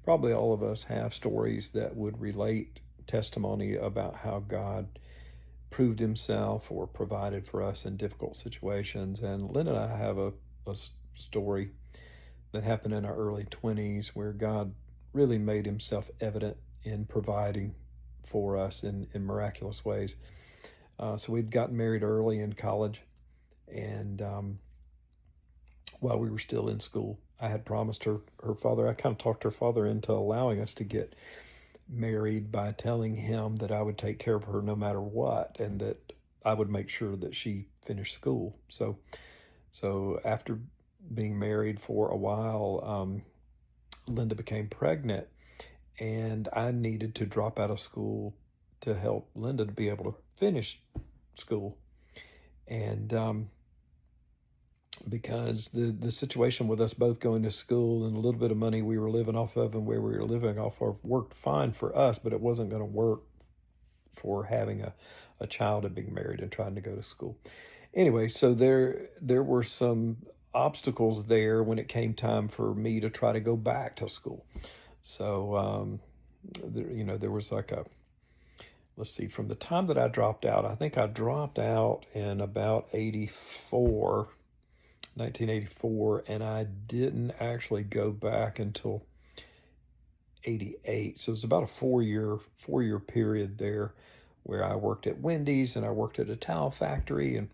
probably all of us have stories that would relate testimony about how God proved himself or provided for us in difficult situations. And Lynn and I have a story that happened in our early 20s where God really made himself evident in providing for us in miraculous ways. So we'd gotten married early in college, and while we were still in school, I had promised her father, I kind of talked her father into allowing us to get married by telling him that I would take care of her no matter what, and that I would make sure that she finished school. So after being married for a while, Linda became pregnant, and I needed to drop out of school to help Linda to be able to finish school. And because the situation with us both going to school and a little bit of money we were living off of and where we were living off of worked fine for us, but it wasn't going to work for having a child and being married and trying to go to school. Anyway, so there were some obstacles there when it came time for me to try to go back to school. So there was like let's see, from the time that I dropped out, I think I dropped out in about 1984, and I didn't actually go back until 88. So it was about a four year period there where I worked at Wendy's and I worked at a towel factory and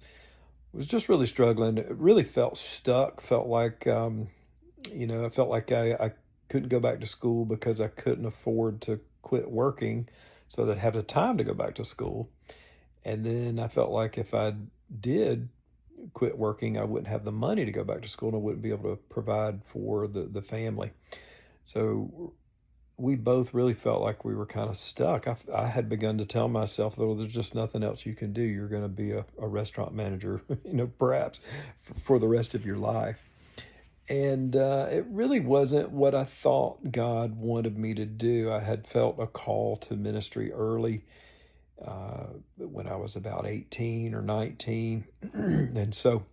was just really struggling. It really felt stuck, felt like, it felt like I couldn't go back to school because I couldn't afford to quit working so that I'd have the time to go back to school. And then I felt like if I did quit working, I wouldn't have the money to go back to school and I wouldn't be able to provide for the family. So we both really felt like we were kind of stuck. I had begun to tell myself, though, there's just nothing else you can do. You're going to be a restaurant manager, perhaps for the rest of your life. And it really wasn't what I thought God wanted me to do. I had felt a call to ministry early when I was about 18 or 19. And so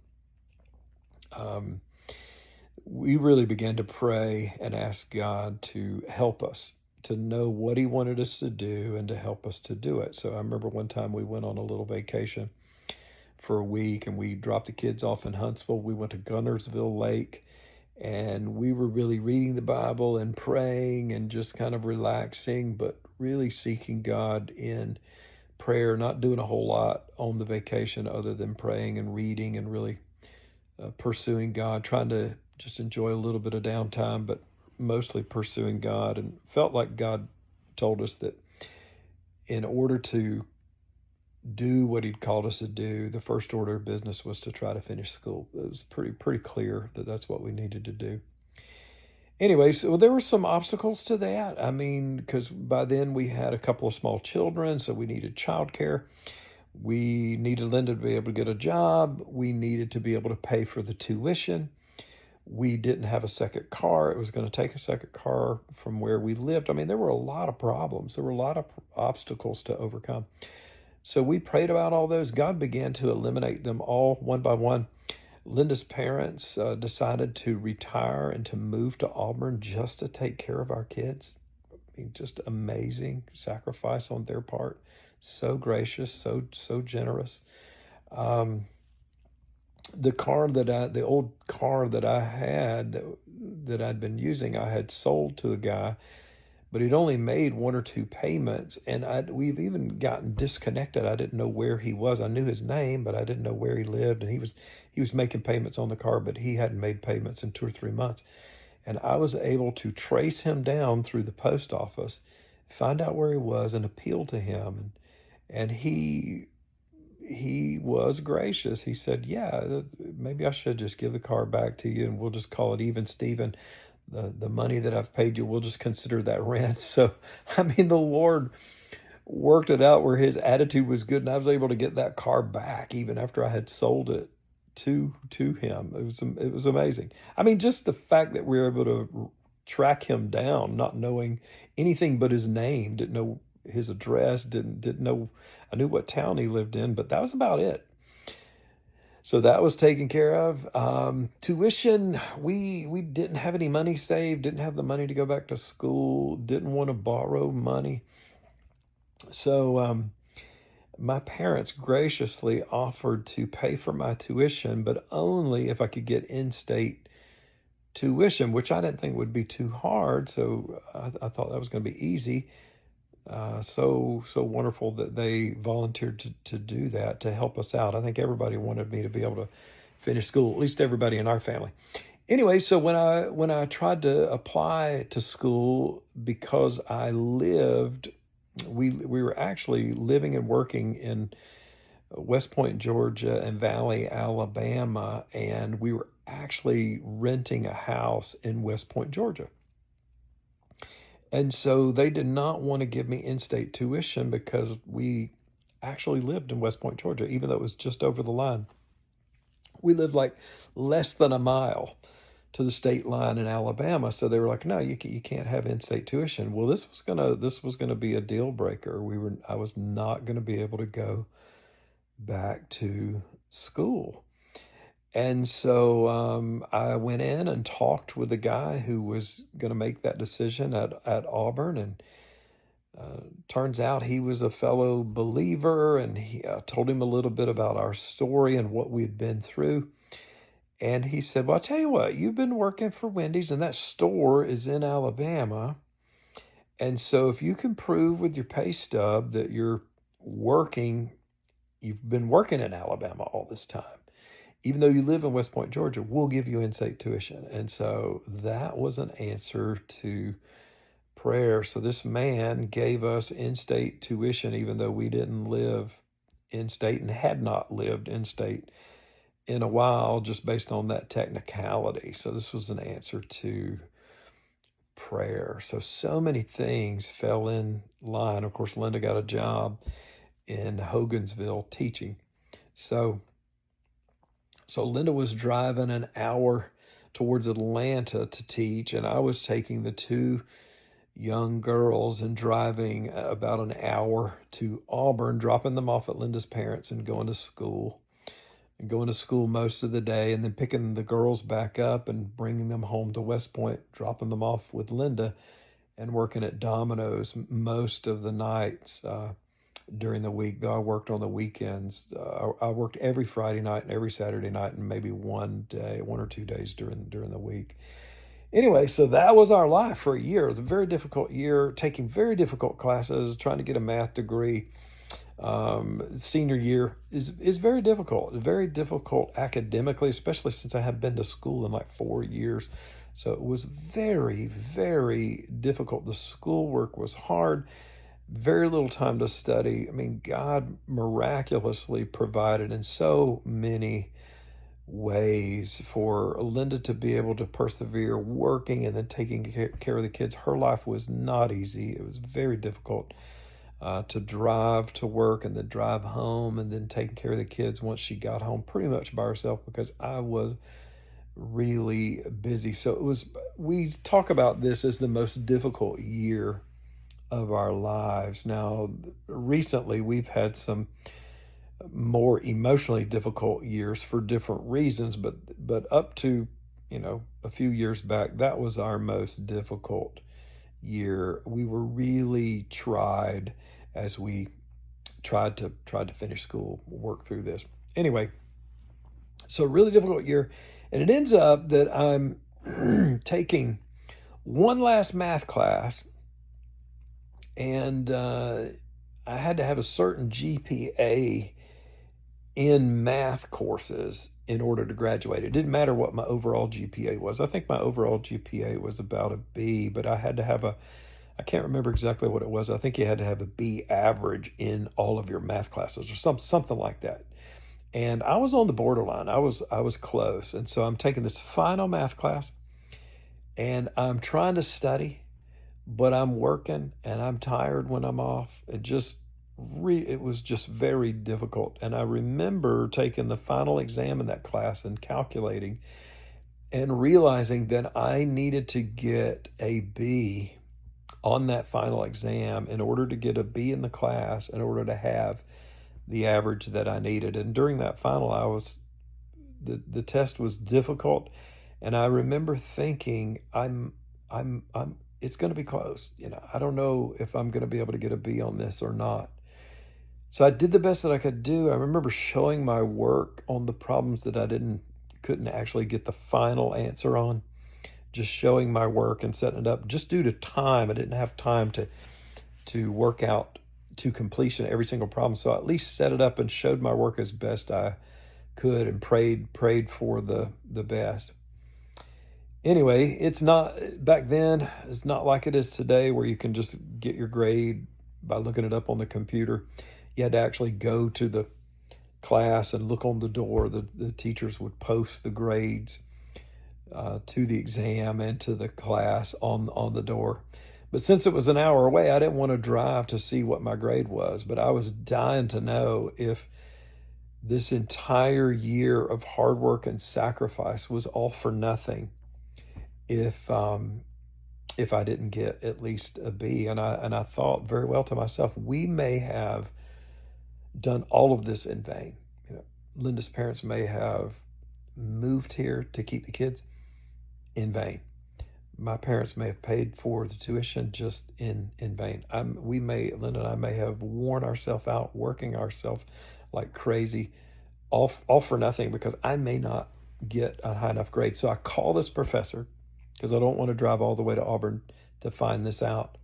we really began to pray and ask God to help us to know what he wanted us to do and to help us to do it. So I remember one time we went on a little vacation for a week and we dropped the kids off in Huntsville. We went to Gunnersville Lake and we were really reading the Bible and praying and just kind of relaxing, but really seeking God in prayer, not doing a whole lot on the vacation other than praying and reading and really pursuing God, trying to just enjoy a little bit of downtime, but mostly pursuing God. And felt like God told us that in order to do what he'd called us to do, the first order of business was to try to finish school. It was pretty clear that that's what we needed to do. Anyway, so there were some obstacles to that. I mean, because by then we had a couple of small children, so we needed childcare. We needed Linda to be able to get a job. We needed to be able to pay for the tuition. We didn't have a second car. It was going to take a second car from where we lived. I mean, there were a lot of problems. There were a lot of obstacles to overcome. So we prayed about all those. God began to eliminate them all one by one. Linda's parents decided to retire and to move to Auburn just to take care of our kids. I mean, just amazing sacrifice on their part. So gracious, so generous. The old car that I had that I'd been using, I had sold to a guy, but he'd only made one or two payments, and we've even gotten disconnected. I didn't know where he was. I knew his name, but I didn't know where he lived, and he was making payments on the car, but he hadn't made payments in 2 or 3 months. And I was able to trace him down through the post office, find out where he was, and appeal to him. And he was gracious. He said, yeah, maybe I should just give the car back to you and we'll just call it even, Stephen. The money that I've paid you, we'll just consider that rent. So, I mean, the Lord worked it out where his attitude was good, and I was able to get that car back even after I had sold it to him. It was amazing. I mean, just the fact that we were able to track him down, not knowing anything but his name, didn't know his address, didn't know. I knew what town he lived in, but that was about it. So that was taken care of. Tuition, we didn't have any money saved, didn't have the money to go back to school, didn't want to borrow money. So my parents graciously offered to pay for my tuition, but only if I could get in-state tuition, which I didn't think would be too hard. So I thought that was going to be easy. So wonderful that they volunteered to do that to help us out. I think everybody wanted me to be able to finish school, at least everybody in our family. Anyway, so when I tried to apply to school, because I lived, we were actually living and working in West Point, Georgia, and Valley, Alabama, and we were actually renting a house in West Point, Georgia. And so they did not want to give me in-state tuition because we actually lived in West Point, Georgia, even though it was just over the line. We lived like less than a mile to the state line in Alabama. So they were like, no, you can't have in-state tuition. Well, this was gonna be a deal breaker. I was not gonna be able to go back to school. And so I went in and talked with the guy who was going to make that decision at Auburn. And turns out he was a fellow believer. And I told him a little bit about our story and what we'd been through. And he said, well, I'll tell you what, you've been working for Wendy's and that store is in Alabama. And so if you can prove with your pay stub that you've been working in Alabama all this time, even though you live in West Point, Georgia, we'll give you in-state tuition. And so that was an answer to prayer. So this man gave us in-state tuition, even though we didn't live in-state and had not lived in-state in a while, just based on that technicality. So this was an answer to prayer. So many things fell in line. Of course, Linda got a job in Hogansville teaching. So Linda was driving an hour towards Atlanta to teach, and I was taking the two young girls and driving about an hour to Auburn, dropping them off at Linda's parents and going to school. And going to school most of the day, and then picking the girls back up and bringing them home to West Point, dropping them off with Linda, and working at Domino's most of the nights. During the week, though I worked on the weekends. I worked every Friday night and every Saturday night, and maybe one or 2 days during the week. Anyway, so that was our life for a year. It was a very difficult year, taking very difficult classes, trying to get a math degree. Senior year is very difficult academically, especially since I had been to school in like 4 years. So it was very, very difficult. The schoolwork was hard. Very little time to study. I mean, God miraculously provided in so many ways for Linda to be able to persevere working and then taking care of the kids. Her life was not easy. It was very difficult to drive to work and then drive home and then taking care of the kids once she got home pretty much by herself because I was really busy. So we talk about this as the most difficult year of our lives. Now, recently we've had some more emotionally difficult years for different reasons, but up to, a few years back, that was our most difficult year. We were really tried as we tried to finish school, work through this. Anyway, so really difficult year, and it ends up that I'm taking one last math class. And I had to have a certain GPA in math courses in order to graduate. It didn't matter what my overall GPA was. I think my overall GPA was about a B, but I had to have I can't remember exactly what it was. I think you had to have a B average in all of your math classes or something like that. And I was on the borderline. I was close. And so I'm taking this final math class and I'm trying to study, but I'm working and I'm tired when I'm off. It was just very difficult. And I remember taking the final exam in that class and calculating and realizing that I needed to get a B on that final exam in order to get a B in the class, in order to have the average that I needed. And during that final, I was the test was difficult, and I remember thinking, I'm it's going to be close. I don't know if I'm going to be able to get a B on this or not. So I did the best that I could do. I remember showing my work on the problems that I couldn't actually get the final answer on. Just showing my work and setting it up. Just due to time, I didn't have time to work out to completion every single problem. So I at least set it up and showed my work as best I could and prayed for the best. Anyway, it's not back then. It's not like it is today, where you can just get your grade by looking it up on the computer. You had to actually go to the class and look on the door. The teachers would post the grades to the exam and to the class on the door. But since it was an hour away, I didn't want to drive to see what my grade was. But I was dying to know if this entire year of hard work and sacrifice was all for nothing if I didn't get at least a B. And I thought very well to myself, we may have done all of this in vain. Linda's parents may have moved here to keep the kids in vain. My parents may have paid for the tuition just in vain. Linda and I may have worn ourselves out, working ourselves like crazy, all for nothing, because I may not get a high enough grade. So I call this professor, because I don't want to drive all the way to Auburn to find this out.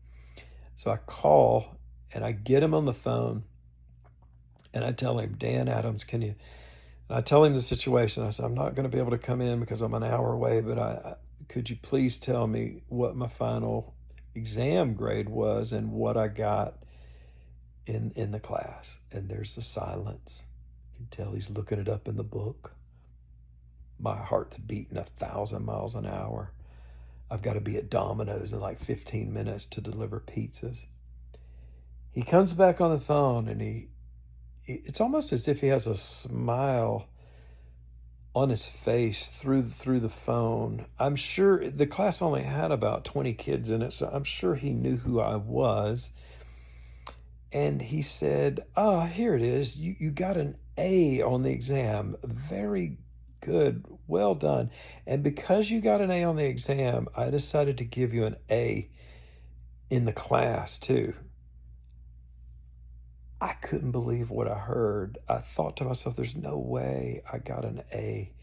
So I call and I get him on the phone and I tell him, Dan Adams, and I tell him the situation. I said, I'm not going to be able to come in because I'm an hour away, but could you please tell me what my final exam grade was and what I got in the class? And there's the silence. You can tell he's looking it up in the book. My heart's beating 1,000 miles an hour. I've got to be at Domino's in like 15 minutes to deliver pizzas. He comes back on the phone and it's almost as if he has a smile on his face through the phone. I'm sure the class only had about 20 kids in it, so I'm sure he knew who I was. And he said, here it is. You got an A on the exam. Very good. Well done. And because you got an A on the exam, I decided to give you an A in the class too. I couldn't believe what I heard. I thought to myself, there's no way I got an A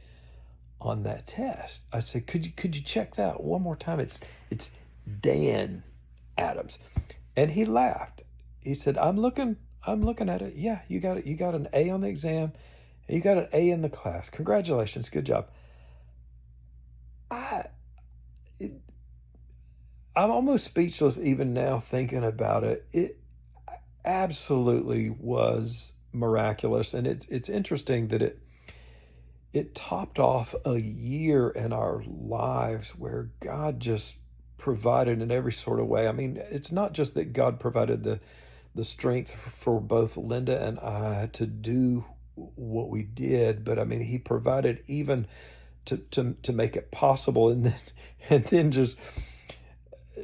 on that test. I said, could you check that one more time? It's Dan Adams. And he laughed. He said, I'm looking at it. Yeah, you got it. You got an A on the exam. And you got an A in the class. Congratulations. Good job. I'm almost speechless even now thinking about it. It absolutely was miraculous. And it's interesting that it topped off a year in our lives where God just provided in every sort of way. I mean, it's not just that God provided the strength for both Linda and I to do what we did, but I mean, he provided even to make it possible, and then just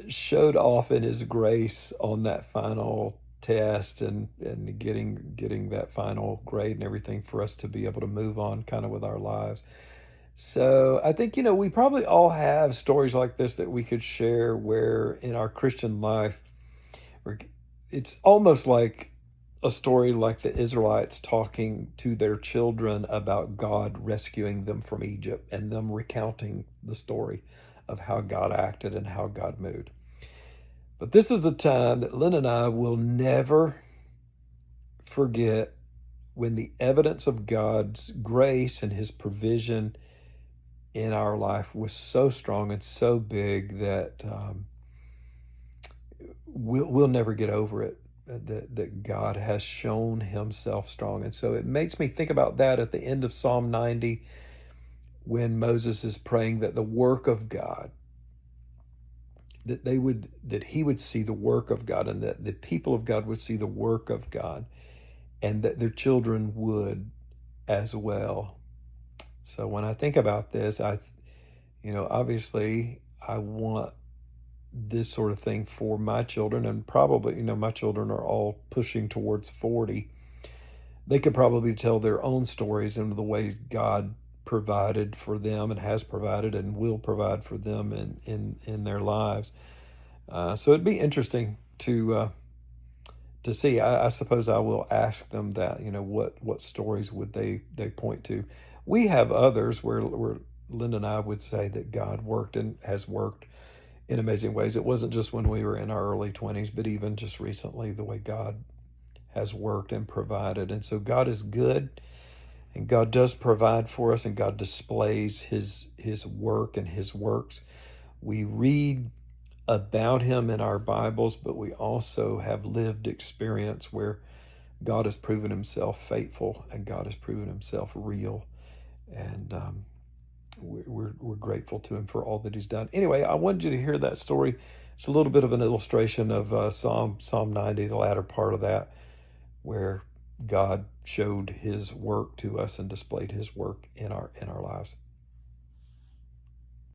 showed off in his grace on that final test and getting that final grade and everything for us to be able to move on kind of with our lives. So I think, we probably all have stories like this that we could share where in our Christian life, it's almost like a story like the Israelites talking to their children about God rescuing them from Egypt and them recounting the story of how God acted and how God moved. But this is the time that Lynn and I will never forget, when the evidence of God's grace and his provision in our life was so strong and so big that we'll never get over it, that God has shown himself strong. And so it makes me think about that at the end of Psalm 90, when Moses is praying that the work of God, that he would see the work of God, and that the people of God would see the work of God, and that their children would as well. So when I think about this, obviously I want this sort of thing for my children, and probably, my children are all pushing towards 40. They could probably tell their own stories and the ways God provided for them and has provided and will provide for them in their lives. So it'd be interesting to see. I suppose I will ask them that. What stories would they point to? We have others where Linda and I would say that God worked and has worked in amazing ways. It wasn't just when we were in our early 20s, but even just recently, the way God has worked and provided. And so God is good, and God does provide for us, and God displays his work and his works. We read about him in our Bibles, but we also have lived experience where God has proven himself faithful and God has proven himself real. And we're grateful to him for all that he's done. Anyway, I wanted you to hear that story. It's a little bit of an illustration of Psalm 90, the latter part of that, where God showed his work to us and displayed his work in our lives.